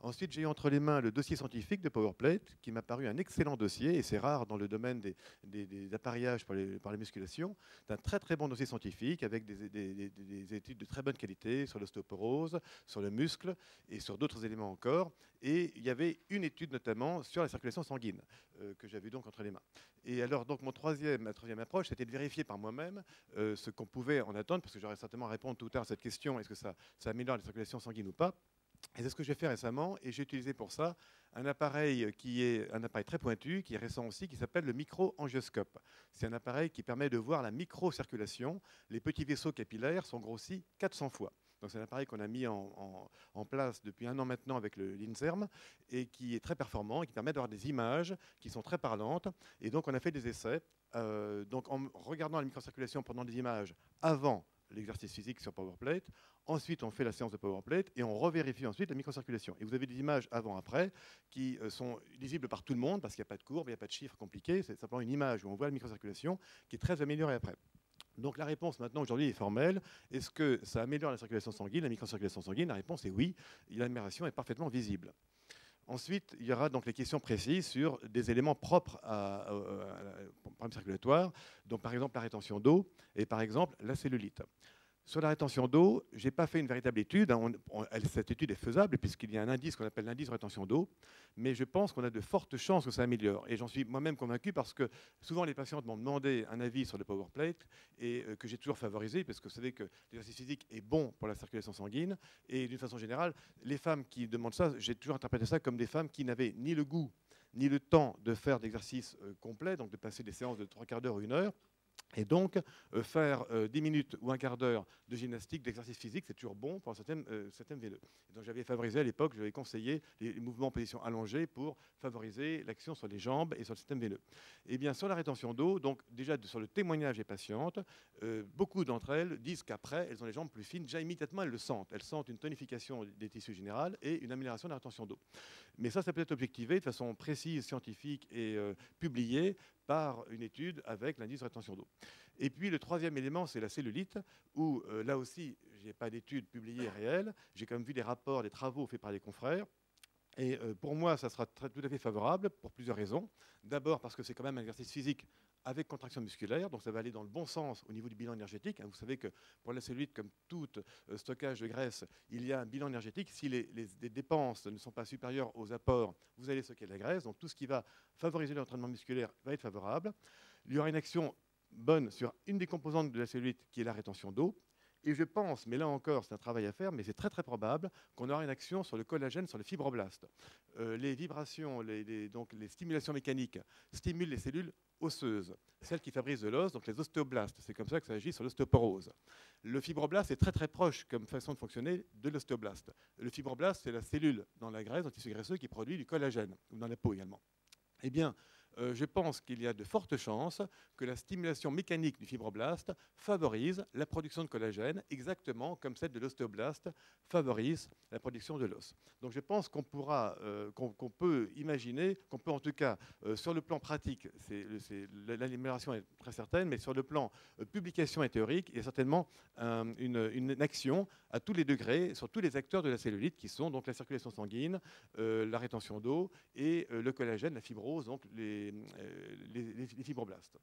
Ensuite, j'ai eu entre les mains le dossier scientifique de PowerPlate, qui m'a paru un excellent dossier, et c'est rare dans le domaine des appareillages par les musculations. C'est un très très bon dossier scientifique, avec des études de très bonne qualité sur l'ostéoporose, sur le muscle, et sur d'autres éléments encore. Et il y avait une étude notamment sur la circulation sanguine, que j'avais donc entre les mains. Et alors, donc, ma troisième approche, c'était de vérifier par moi-même ce qu'on pouvait en attendre, parce que j'aurais certainement à répondre tout à l'heure à cette question, est-ce que ça améliore la circulation sanguine ou pas? Et c'est ce que j'ai fait récemment, et j'ai utilisé pour ça un appareil qui est un appareil très pointu, qui est récent aussi, qui s'appelle le micro-angioscope. C'est un appareil qui permet de voir la microcirculation. Les petits vaisseaux capillaires sont grossis 400 fois. Donc c'est un appareil qu'on a mis en place depuis 1 an maintenant avec l'INSERM et qui est très performant et qui permet d'avoir des images qui sont très parlantes. Et donc on a fait des essais. Donc en regardant la microcirculation pendant des images avant l'exercice physique sur PowerPlate. Ensuite, on fait la séance de PowerPlate et on revérifie ensuite la microcirculation. Et vous avez des images avant-après qui sont lisibles par tout le monde parce qu'il n'y a pas de courbe, il n'y a pas de chiffres compliqués. C'est simplement une image où on voit la microcirculation qui est très améliorée après. Donc la réponse maintenant aujourd'hui est formelle. Est-ce que ça améliore la circulation sanguine, la microcirculation sanguine? La réponse est oui. L'amélioration est parfaitement visible. Ensuite, il y aura donc les questions précises sur des éléments propres au problème circulatoire, donc par exemple la rétention d'eau et par exemple la cellulite. Sur la rétention d'eau, je n'ai pas fait une véritable étude. Cette étude est faisable puisqu'il y a un indice qu'on appelle l'indice de rétention d'eau, mais je pense qu'on a de fortes chances que ça améliore. Et j'en suis moi-même convaincu parce que souvent les patientes m'ont demandé un avis sur le PowerPlate et que j'ai toujours favorisé parce que vous savez que l'exercice physique est bon pour la circulation sanguine. Et d'une façon générale, les femmes qui demandent ça, j'ai toujours interprété ça comme des femmes qui n'avaient ni le goût ni le temps de faire d'exercices complets, donc de passer des séances de 3/4 d'heure ou 1 heure. Et donc, faire 10 minutes ou un quart d'heure de gymnastique, d'exercice physique, c'est toujours bon pour un système veineux. Et donc, j'avais favorisé à l'époque, j'avais conseillé les mouvements en position allongée pour favoriser l'action sur les jambes et sur le système veineux. Et bien, sur la rétention d'eau, donc déjà sur le témoignage des patientes, beaucoup d'entre elles disent qu'après, elles ont les jambes plus fines. Déjà immédiatement, elles le sentent. Elles sentent une tonification des tissus généraux et une amélioration de la rétention d'eau. Mais ça peut être objectivé de façon précise, scientifique et publiée par une étude avec l'indice de rétention d'eau. Et puis le troisième élément, c'est la cellulite, où là aussi, je n'ai pas d'études publiées réelles, j'ai quand même vu des rapports, des travaux faits par des confrères. Et pour moi, ça sera tout à fait favorable pour plusieurs raisons. D'abord parce que c'est quand même un exercice physique avec contraction musculaire, donc ça va aller dans le bon sens au niveau du bilan énergétique. Vous savez que pour la cellulite, comme tout stockage de graisse, il y a un bilan énergétique. Si les dépenses ne sont pas supérieures aux apports, vous allez stocker de la graisse. Donc tout ce qui va favoriser l'entraînement musculaire va être favorable. Il y aura une action bonne sur une des composantes de la cellulite qui est la rétention d'eau. Et je pense, mais là encore, c'est un travail à faire, mais c'est très très probable qu'on aura une action sur le collagène, sur les fibroblastes. Les vibrations, donc les stimulations mécaniques stimulent les cellules osseuses, celles qui fabriquent de l'os, donc les ostéoblastes. C'est comme ça que ça agit sur l'ostéoporose. Le fibroblaste est très très proche comme façon de fonctionner de l'ostéoblaste. Le fibroblaste, c'est la cellule dans la graisse, dans le tissu graisseux, qui produit du collagène, ou dans la peau également. Eh bien, je pense qu'il y a de fortes chances que la stimulation mécanique du fibroblaste favorise la production de collagène, exactement comme celle de l'ostéoblaste favorise la production de l'os. Donc je pense qu'on peut imaginer, qu'on peut en tout cas, sur le plan pratique, l'amélioration est très certaine, mais sur le plan publication et théorique, il y a certainement une action à tous les degrés, sur tous les acteurs de la cellulite, qui sont donc la circulation sanguine, la rétention d'eau et le collagène, la fibrose, donc les fibroblastes.